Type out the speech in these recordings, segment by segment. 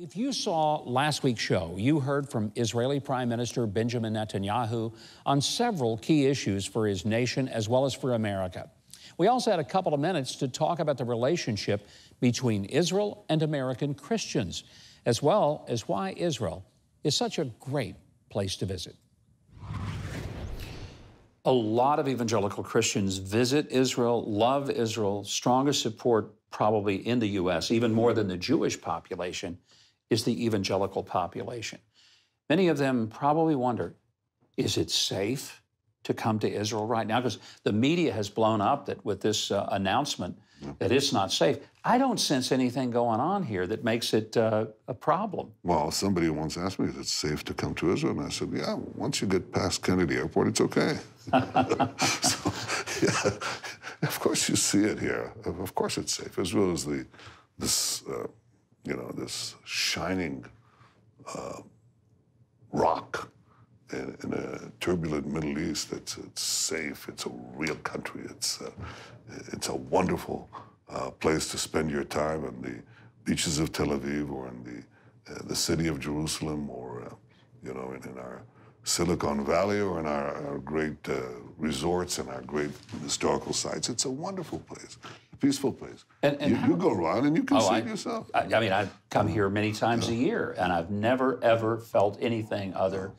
If you saw last week's show, you heard from Israeli Prime Minister Benjamin Netanyahu on several key issues for his nation as well as for America. We also had a couple of minutes to talk about the relationship between Israel and American Christians, as well as why Israel is such a great place to visit. A lot of evangelical Christians visit Israel, love Israel. Strongest support probably in the U.S., even more than the Jewish population, is the evangelical population. Many of them probably wonder, is it safe to come to Israel right now? Because the media has blown up that with this announcement that it's not safe. I don't sense anything going on here that makes it a problem. Well, somebody once asked me, is it safe to come to Israel? And I said, yeah, once you get past Kennedy Airport, it's okay. So, yeah, of course you see it here. Of course it's safe. Israel is this shining rock in a turbulent Middle East. It's safe. It's a real country. It's a wonderful place to spend your time on the beaches of Tel Aviv or in the city of Jerusalem or in our Silicon Valley or in our great resorts and our great historical sites. It's a wonderful place, a peaceful place. And you go around and you can see it yourself. I mean, I've come here many times a year, and I've never, ever felt anything other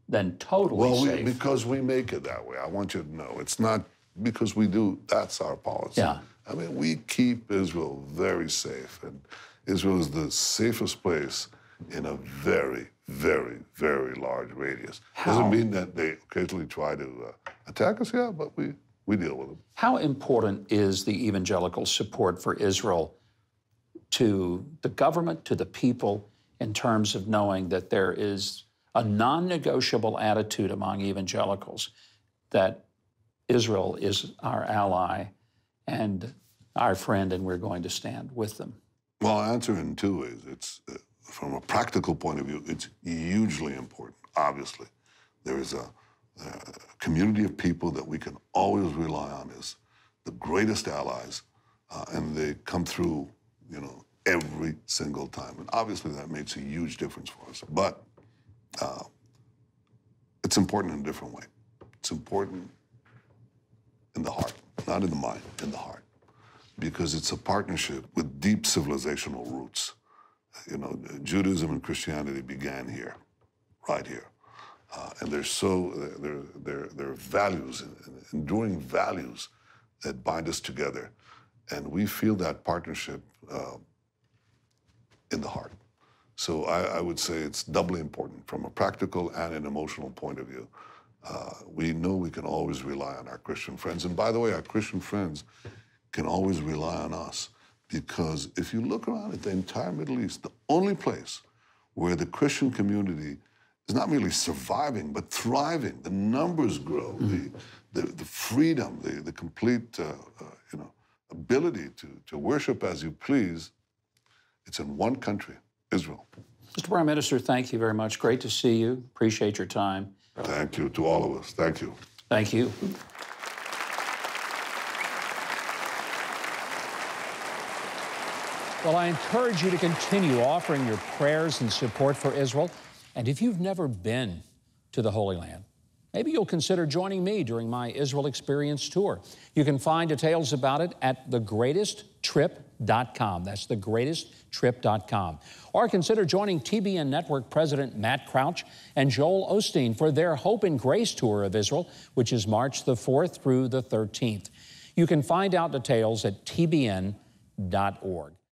than totally safe. Because we make it that way. I want you to know. It's not because we do. That's our policy. Yeah. I mean, we keep Israel very safe, and Israel is the safest place in a very, very, very large radius. Doesn't mean that they occasionally try to attack us, yeah, but we deal with them. How important is the evangelical support for Israel to the government, to the people, in terms of knowing that there is a non-negotiable attitude among evangelicals that Israel is our ally and our friend, and we're going to stand with them? Well, I'll answer in two ways. It's from a practical point of view, it's hugely important, obviously. There is a community of people that we can always rely on as the greatest allies, and they come through, every single time. And obviously that makes a huge difference for us. But it's important in a different way. It's important in the heart, not in the mind, in the heart, because it's a partnership with deep civilizational roots. Judaism and Christianity began here, right here. And there are values, enduring values that bind us together. And we feel that partnership in the heart. So I would say it's doubly important from a practical and an emotional point of view. We know we can always rely on our Christian friends. And by the way, our Christian friends can always rely on us. Because if you look around at the entire Middle East, the only place where the Christian community is not merely surviving, but thriving, the numbers grow, the freedom, the complete ability to worship as you please, it's in one country, Israel. Mr. Prime Minister, thank you very much. Great to see you. Appreciate your time. Thank you to all of us. Thank you. Thank you. Well, I encourage you to continue offering your prayers and support for Israel. And if you've never been to the Holy Land, maybe you'll consider joining me during my Israel Experience Tour. You can find details about it at thegreatesttrip.com. That's thegreatesttrip.com. Or consider joining TBN Network President Matt Crouch and Joel Osteen for their Hope and Grace Tour of Israel, which is March the 4th through the 13th. You can find out details at tbn.org.